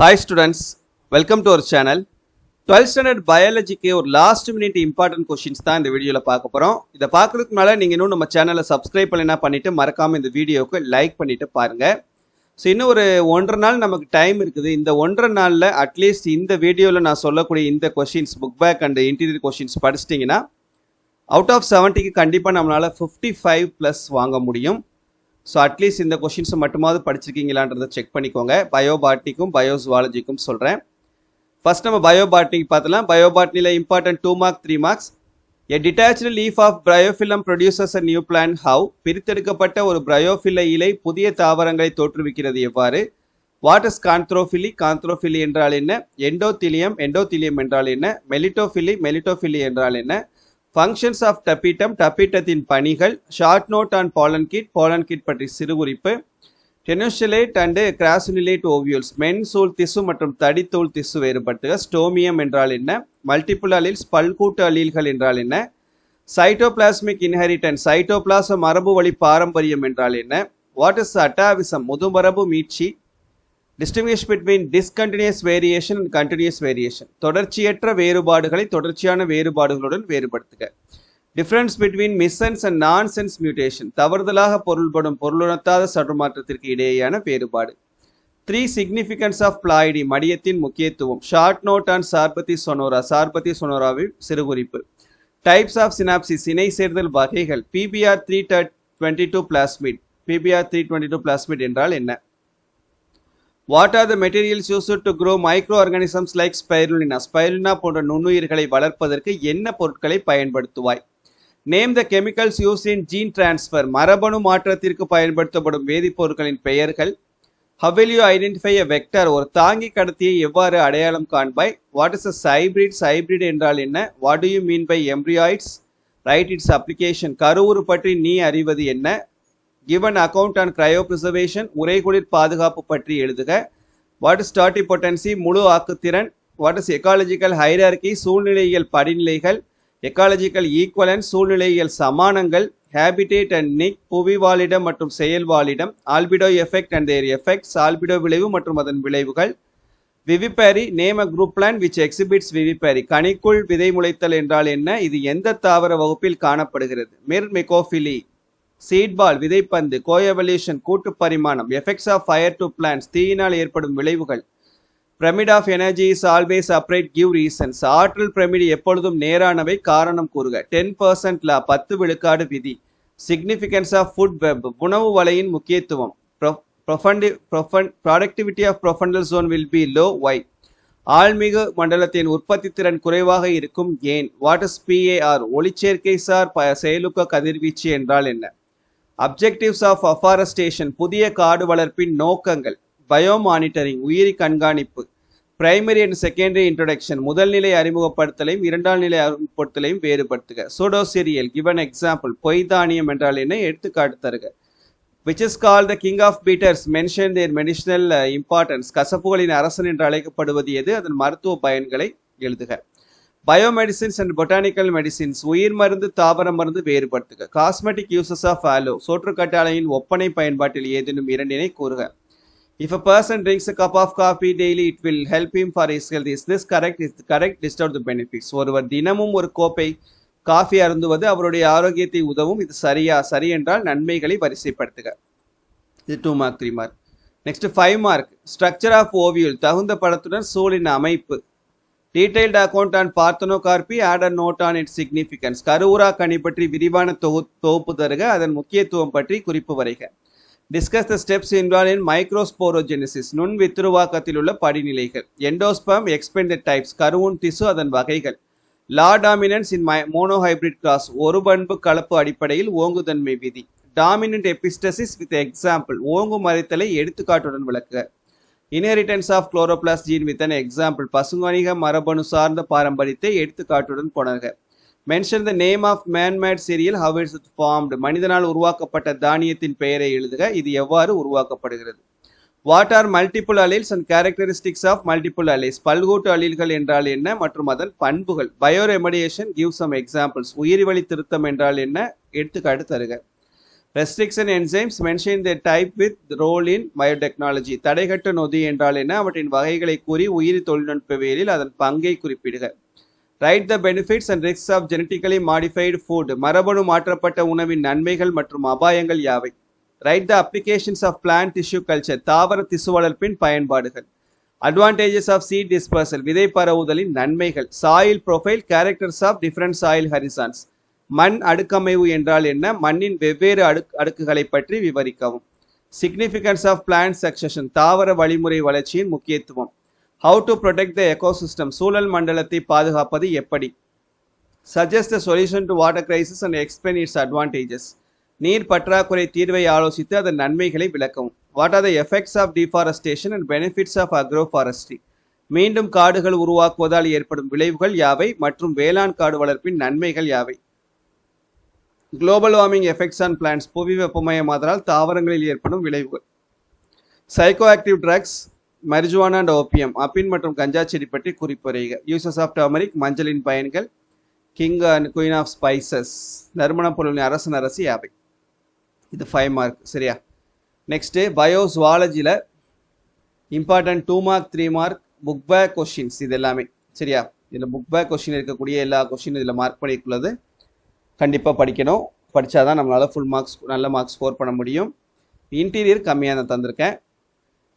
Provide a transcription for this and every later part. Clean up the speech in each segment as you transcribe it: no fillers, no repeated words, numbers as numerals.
Hi students, welcome to our channel. 12th standard biology ஒரு last minute important questions தான் இந்த வீடியோல பார்க்க போறோம். இத பார்க்கிறதுக்கு முன்னால நீங்க இன்னும் நம்ம சேனலை subscribe பண்ணலனா பண்ணிட்டு மறக்காம இந்த வீடியோக்கு லைக் பண்ணிட்டு பாருங்க. சோ இன்னும் ஒரு 1.5 நாள் நமக்கு டைம் இருக்குது. இந்த 1.5 நாள்ல அட்லீஸ்ட் இந்த வீடியோல நான் சொல்லக்கூடிய இந்த questions book back and interior questions படிச்சிட்டீங்கன்னா out of 70க்கு கண்டிப்பா நம்மளால 55 plus வாங்க முடியும். ஸோ அட்லீஸ்ட் இந்த கொஷின்ஸை மட்டுமாவது படிச்சிருக்கீங்களான்றதை செக் பண்ணிக்கோங்க. பயோபாட்னிக்கும் பயோசுவாலஜிக்கும் சொல்கிறேன். ஃபர்ஸ்ட் நம்ம பயோபாட்னிக் பார்த்தலாம். பயோபாட்னியில் important 2 mark 3 marks. A detached leaf of Bryophyllum produces a new plant how. பிரித்தெடுக்கப்பட்ட ஒரு பிரயோஃபில்ல இலை புதிய தாவரங்களை தோற்றுவிக்கிறது எவ்வாறு? What is காந்த்ரோஃபிலி? காந்த்ரோஃபிலி என்றால் என்ன? எண்டோத்திலியம்? எண்டோத்திலியம் என்றால் என்ன? மெலிட்டோஃபிலி? மெலிட்டோஃபிலி என்றால் என்ன? ஃபங்க்ஷன்ஸ் ஆஃப் டபிட்டம், டபிட்டத்தின் பணிகள். Short note on pollen kit, pollen kit பற்றி சிறுகுறிப்பு. டெனுஷலேட் அண்டு கிராசுனிலேட் ஓவியூல்ஸ், மென் சூழ் திசு மற்றும் தடித்தூள் திசு வேறுபடுத்துக. ஸ்டோமியம் என்றால் என்ன? மல்டிபிள் அலீல்ஸ், பல்கூட்டு அலீல்கள் என்றால் என்ன? சைட்டோபிளாஸ்மிக் இன்ஹெரிட்டன்ஸ், சைட்டோபிளாசம் மரபு வழி பாரம்பரியம் என்றால் என்ன? வாட் இஸ் அட்டாவிசம், முதுமரபு மீட்சி. Distinguish between discontinuous variation and continuous variation. தொடர்ச்சியற்ற வேறுபாடுகளை தொடர்ச்சியான வேறுபாடுகளுடன் வேறுபடுத்துக. Difference between missense and nonsense mutation. தவறுதலாக பொருள்படும் பொருளுணர்த்தாத சடுமாற்றத்திற்கு இடையேயான வேறுபாடு. 3 significance of ploidy. மடியத்தின் முக்கியத்துவம். Short note on சார்பதி சொனோரா, சார்பதி சொனோராவின் சிறுகுறிப்பு. Types of synapses, இணை சேர்தல் வகைகள். PBR 322 plasmid, PBR 322 plasmid என்றால் என்ன? What are the materials used to grow microorganisms like spirulina? Spirulina போன்ற நுண்ணுயிர்களை வளர்ப்பதற்கு என்ன பொருட்களை பயன்படுத்துவாய்? Name the chemicals used in gene transfer. மரபணு மாற்றத்திற்கு பயன்படுத்தப்படும் வேதிப்பொருட்களின் பெயர்கள். How will you identify a vector? ஒரு தாங்கி கடத்தியை எவ்வாறு அடையாளம் காண்பாய்? What is a hybrid? Hybrid என்றால் என்ன? What do you mean by embryos? Write its application. கருவுரு பற்றி நீ அறிவது என்ன? Give an account on cryopreservation. உறைகுளிர் பாதுகாப்பு பற்றி எழுதுக. What is totipotency? முழு ஆக்குத்திறன். What is ecological hierarchy? சூழ்நிலையியல் படிநிலைகள். Ecological equivalence, சூழ்நிலையியல் சமானங்கள். Habitat and nick, புவி வாழிடம் மற்றும் செயல் வாழிடம். Albedo effect and their effects, albedo விளைவு மற்றும் அதன் விளைவுகள். Vivipary, name a group plant which exhibits vivipary. கனிக்குள் விதை முளைத்தல் என்றால் என்ன? இது எந்த தாவர வகுப்பில் காணப்படுகிறது? Myrmecophily. சீட் பால், விதைப்பந்து. கோஎவல்யூஷன், கூட்டு பரிமாணம். Effects of fire to plants, தீயினால் ஏற்படும் விளைவுகள். Pyramid of energy is always upright, give reasons. ஆற்றல் பிரமிடு எப்பொழுதும் நேரானவை, காரணம் கூறுக. 10% லா, 10 விழுக்காடு விதி. சிக்னிஃபிகன்ஸ் ஆஃப் ஃபுட் வெப், உணவு வலையின் முக்கியத்துவம். Productivity of profundal zone will be low, why. ஆழ்மிகு மண்டலத்தின் உற்பத்தி திறன் குறைவாக இருக்கும், ஏன்? What is PAR? ஒளிச்சேர்க்கை சார் செயலுக்க கதிர்வீச்சு என்றால் என்ன? அப்ஜெக்டிவ்ஸ் ஆஃப் அஃபாரஸ்டேஷன், புதிய காடு வளர்ப்பின் நோக்கங்கள். பயோ மானிட்டரிங், உயிரி கண்காணிப்பு. பிரைமரி அண்ட் செகண்டரி இன்ட்ரோடக்ஷன், முதல் நிலை அறிமுகப்படுத்தலையும் இரண்டாம் நிலை அறிமுகப்படுத்தலையும் வேறுபடுத்துக. சோடோசீரியல், கிவ் அன் எக்ஸாம்பிள். பொய் தானியம் என்றால் என்ன? எடுத்துக்காட்டு தருக. Which is called the king of bitters, mention their medicinal importance. கசப்புகளின் அரசன் என்று அழைக்கப்படுவது எது? அதன் மருத்துவ பயன்களை எழுதுக. பயோமெடிசின்ஸ் அண்ட் பொட்டானிக்கல் மெடிசின்ஸ், உயிர் மருந்து தாவர மருந்து வேறுபடுத்துக. காஸ்மெட்டிக் யூசஸ் ஆஃப் ஆலோ, சோற்றுக்கற்றாழையின் ஒப்பனை பயன்பாட்டில் ஏதேனும் இரண்டினை கூறுக. If a person drinks a cup of coffee daily, it will help him for his health. Is this correct? Is correct? List out the benefits. ஒருவர் தினமும் ஒரு கோப்பை காஃபி அருந்துவது அவருடைய ஆரோக்கியத்தை உதவும். இது சரியா? சரி என்றால் நன்மைகளை வரிசைப்படுத்துக. இது 2 mark 3 mark. Next 5 mark. Structure of ovule, தகுந்த படத்துடன் சூழின் அமைப்பு. Detailed account on parthenocarpy, add a note on its significance. கருவுரா கனி பற்றி விரிவான தொகுப்பு தருக, அதன் முக்கியத்துவம் பற்றி குறிப்பு வரைக. Discuss the steps involve in microsporogenesis, நுண் வித்துருவாக்கத்தில் உள்ள படிநிலைகள். எண்டோஸ்பம், எக்ஸ்பெண்ட் த டைப்ஸ், கருவுன் திசு அதன் வகைகள். லா டாமினன்ஸ் இன் மோனோஹைபிரிட் கிராஸ், ஒரு பண்பு கலப்பு அடிப்படையில் ஓங்குதன்மை விதி. டாமினன்ட் எபிஸ்டசிஸ் வித் எக்ஸாம்பிள், ஓங்கு மறைத்தலை எடுத்துக்காட்டுடன் விளக்குக. Inheritance of chloroplast gene with an example, பசுங்கணிக மரபணு சார்ந்த பாரம்பரியத்தை எடுத்துக்காட்டுடன் போனக. Mention the name of manmade cereal, how it's formed, மனிதனால் உருவாக்கப்பட்ட தானியத்தின் பெயரை எழுதுக, இது எவ்வாறு உருவாக்கப்படுகிறது. What are multiple alleles and characteristics of multiple alleles, பல்கூட்டு அலீல்கள் என்றால் என்ன மற்றும் அதன் பண்புகள். Bioremediation, give some examples. உயிர்வழி திருத்தம் என்றால் என்ன? எடுத்துக்காட்டு தருக. Restriction enzymes mention their type with role in biotechnology. தடைகட்ட நொதி என்றால் என்ன, அவற்றின் வகைகளை கூறி உயிரி தொழில்நுட்பவியலில் அதன் பங்கை குறிப்பிடுக. Write the benefits and risks of genetically modified food. மரபணு மாற்றப்பட்ட உணவின் நன்மைகள் மற்றும் அபாயங்கள் யாவை? Write the applications of plant tissue culture. தாவர திசு வளர்ப்பின் பயன்பாடுகள். Advantages of seed dispersal. விதை பரவுதலின் நன்மைகள். Soil profile. Characters of different soil horizons. மண் அடுக்கமைவு என்றால் என்ன, மண்ணின் வெவ்வேறு அடுக்குகளை பற்றி விவரிக்கவும். Significance of plant succession. தாவர வழிமுறை வளர்ச்சியின் முக்கியத்துவம். How to protect the ecosystem. சூழல் மண்டலத்தை பாதுகாப்பது எப்படி? Suggest the solution to water crisis and explain its advantages. நீர் பற்றாக்குறை தீர்வை ஆலோசித்து அதன் நன்மைகளை விளக்கவும். What are the effects of deforestation and benefits of agroforestry? மீண்டும் காடுகள் உருவாக்குவதால் ஏற்படும் விளைவுகள் யாவை மற்றும் வேளாண் காடு வளர்ப்பின் நன்மைகள் யாவை? Global warming effects on plants. புவி வெப்பமயமாதலால் தாவரங்களில் ஏற்படும் விளைவுகள். Psychoactive drugs, marijuana and opium. அபின் மற்றும் கஞ்சா செடி பற்றி குறிப்புரைக. Uses of turmeric. மஞ்சளின் பயன்கள். King and Queen of Spices. நறுமணப் பொருளின் அரசன் அரசி யாவை? இது 5 மார்க். சரியா? நெக்ஸ்ட் பயோசுவாலஜியில் important 2 mark 3 mark book back questions இது எல்லாமே. சரியா? இதில் புக் பேக் கொஷின் இருக்கக்கூடிய எல்லா கொஷின் இதில் மார்க் பண்ணிக்குள்ளது. கண்டிப்பாக படிக்கணும். படித்தாதான் நம்மளால் ஃபுல் மார்க்ஸ் நல்ல மார்க்ஸ் ஸ்கோர் பண்ண முடியும். இன்டீரியர் கம்மியாக நான் தந்திருக்கேன்.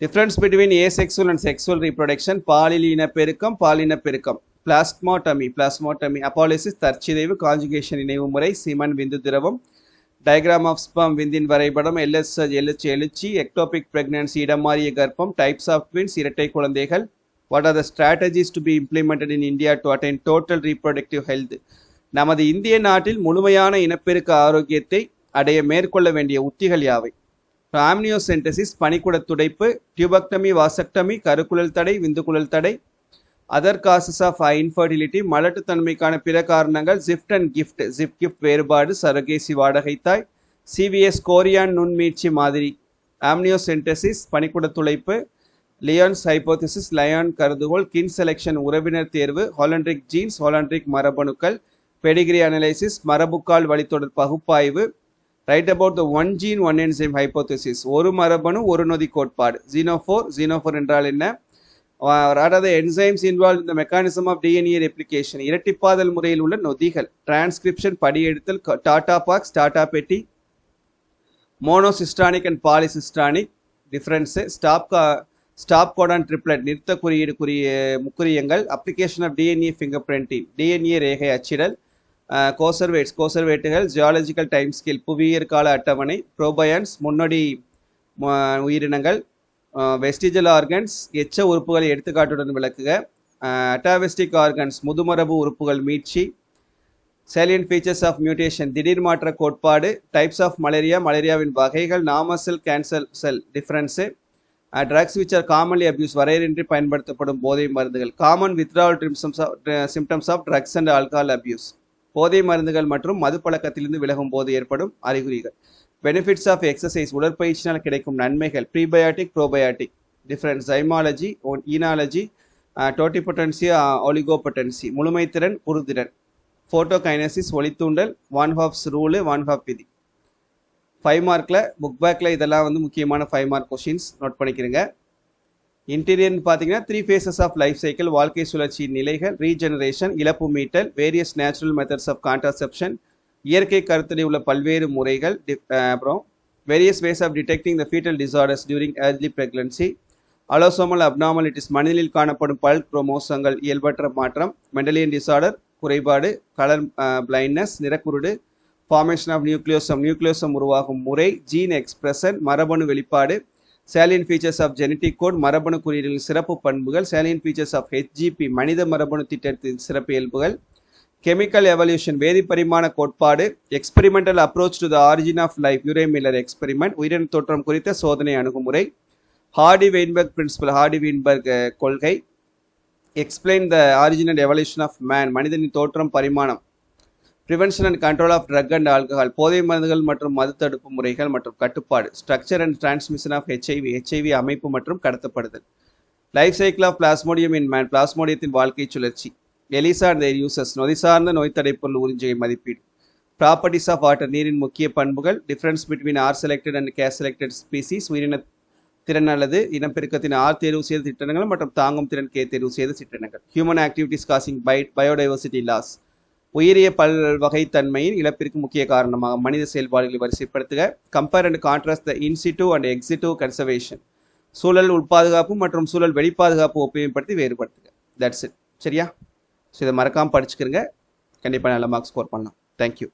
Difference between asexual and sexual reproduction. பாலியல் இனப்பெருக்கம், பாலின பெருக்கம். பிளாஸ்மோட்டமி, அப்பாலிசிஸ் தற்சிதைவு, கான்ஜுகேஷன் இணைவு முறை, சிமன் விந்து திரவம். டயக்ராம் ஆஃப் ஸ்பம் விந்தின் வரைபடம். எழுச்சி, எக்டோபிக் பிரெக்னன்சி இடமாறிய கர்ப்பம். டைப்ஸ் ஆஃப் ட்வின்ஸ் இரட்டை குழந்தைகள். What are the strategies to be implemented in India to attain total reproductive health? நமது இந்திய நாட்டில் முழுமையான இனப்பெருக்க ஆரோக்கியத்தை அடைய மேற்கொள்ள வேண்டிய உத்திகள் யாவை? ஆம்னியோசென்டசிஸ் பனிக்குட துடைப்பு. டியூபக்டமி, வாசக்டமி, கருக்குழல் தடை, விந்துக்குழல் தடை. அதர் காசஸ் ஆஃப் இன்ஃபர்டிலிட்டி மலட்டுத்தன்மைக்கான பிற காரணங்கள். Gift and gift zip gift வேறுபாடு. சரகேசி வாடகைத்தாய். சிவிஎஸ் கோரியான் நுண்மீட்சி மாதிரி. ஆம்னியோசென்டசிஸ் பனிக்குட துளைப்பு. லியான்ஸ் ஹைபோதிசிஸ் லயான் கருதுகோள். கின் செலெக்ஷன் உறவினர் தேர்வு. ஹாலண்ட்ரிக் ஜீன்ஸ் ஹாலண்ட்ரிக் மரபணுக்கள். பெடிகிரி அனலைசிஸ் மரபுக்கால் வழித்தொடர் பகுப்பாய்வு. Right about the one gene one enzyme hypothesis ஒரு மரபணு ஒரு நொதி கோட்பாடு. ஜீனோஃபோர் என்றால் என்ன? What are the enzymes involved in the mechanism of DNA replication? இரட்டிப்பாதல் முறையில் உள்ள நொதிகள். டிரான்ஸ்கிரிப்ஷன் படியெடுத்தல். டாடா பாக்ஸ் டாடா பெட்டி. Monocistronic and polycistronic difference. Stop codon triplet நிறுத்த குறியீடு முக்குறியங்கள். Application of DNA fingerprinting DNA ரேகை அச்சிடல். கோசர்வேட்டுகள். ஜியாலஜிக்கல் டைம் ஸ்கேல் புவியியற் கால அட்டவணை. ப்ரோபயன்ஸ் முன்னோடி உயிரினங்கள். வெஸ்டிஜல் ஆர்கன்ஸ் எச்ச உறுப்புகளை எடுத்துக்காட்டுடன் விளக்குக. அட்டாவிஸ்டிக் ஆர்கன்ஸ் முதுமரபு உறுப்புகள் மீட்சி. சேலியன்ட் ஃபீச்சர்ஸ் ஆஃப் மியூட்டேஷன் திடீர் மாற்ற கோட்பாடு. டைப்ஸ் ஆஃப் மலேரியாவின் வகைகள். Normal cell cancer cell difference. Drugs which are commonly abuse வரையறையின்றி பயன்படுத்தப்படும் போதை மருந்துகள். Common withdrawal symptoms of drugs and alcohol abuse போதை மருந்துகள் மற்றும் மது பழக்கத்திலிருந்து விலகும் போது ஏற்படும் அறிகுறிகள். பெனிஃபிட்ஸ் ஆஃப் எக்ஸசைஸ் உடற்பயிற்சினால் கிடைக்கும் நன்மைகள். Prebiotic probiotic difference. Zymology oenology. Totipotency oligopotency முழுமைத்திறன் குறுதிறன். ஃபோட்டோகைனசிஸ் ஒளித்தூண்டல். One half's rule one half விதி. 5 மார்க்கில் புக் பேக்கில் இதெல்லாம் வந்து முக்கியமான 5 மார்க் கொஷின்ஸ் நோட் பண்ணிக்கிறேங்க. இன்டீரியர்னு பார்த்தீங்கன்னா 3 phases ஆஃப் லைஃப் சைக்கிள் வாழ்க்கை சுழற்சியின் நிலைகள். ரீஜெனரேஷன் இழப்பு மீட்டல். Various natural methods of contraception இயற்கை கருத்தடை உள்ள பல்வேறு முறைகள். அப்புறம் various ways of detecting the foetal disorders during early pregnancy. Allosomal abnormalities மனிதனில் காணப்படும் பல் குரோமோசங்கள் இயல்பற்ற மாற்றம். மெண்டலியன் டிசார்டர் குறைபாடு. கலர் பிளைண்ட்னஸ் நிறக்குருடு. ஃபார்மேஷன் ஆஃப் நியூக்ளியோசம் உருவாகும் முறை. ஜீன் எக்ஸ்பிரஷன் மரபணு வெளிப்பாடு. Salient features of genetic code மரபணு குறியீடுகளின் சிறப்பு பண்புகள். சேலியன் ஃபீச்சர்ஸ் ஆஃப் ஹெச்ஜிபி மனித மரபணு திட்டத்தின் சிறப்பு இயல்புகள். கெமிக்கல் எவல்யூஷன் வேதிப்பரிமாண கோட்பாடு. Experimental approach to the origin of life Urey Miller experiment உயிரின தோற்றம் குறித்த சோதனை அணுகுமுறை. Hardy Weinberg principle Hardy Weinberg கொள்கை. Explain the origin and evolution of man மனிதனின் தோற்றம் பரிமாணம். Prevention and control of drug and alcohol போதை மருந்துகள் மற்றும் மது தடுப்பு முறைகள் மற்றும் கட்டுப்பாடு. Structure and transmission of HIV அமைப்பு மற்றும் கடத்தப்படுதல். Life cycle of Plasmodium in man பிளாஸ்மோடியத்தின் வாழ்க்கை சுழற்சி. எலிசா அண்ட் தேர் யூசஸ் நொதி சார்ந்த நோய் தடைப்பொருள் உறிஞ்சிகை மதிப்பீடு. ப்ராப்பர்ட்டிஸ் ஆஃப் வாட்டர், நீரின் முக்கிய பண்புகள், difference between r selected and K selected species, உயிரின திறன் அல்லது இனப்பெருக்கத்தின் ஆர் தேர்வு செய்த சிற்றினங்கள் மற்றும் தாங்கும் திறன் கே தேர்வு செய்த சிற்றினங்கள். Human activities causing biodiversity loss, உயிரிய பல்வகைத்தன்மையின் இழப்பிற்கு முக்கிய காரணமாக மனித செயல்பாடுகளை வரிசைப்படுத்துக. Compare and contrast the in situ and ex situ conservation, சூழல் உள்பாதுகாப்பு மற்றும் சூழல் வெளிப்பாதுகாப்பு ஒப்புமைப்படுத்தி வேறுபடுத்துக. That's it. சரியா? ஸோ இதை மறக்காமல் படிச்சுக்கிறங்க. கண்டிப்பாக நல்ல மார்க்ஸ் ஸ்கோர் பண்ணலாம். தேங்க்யூ.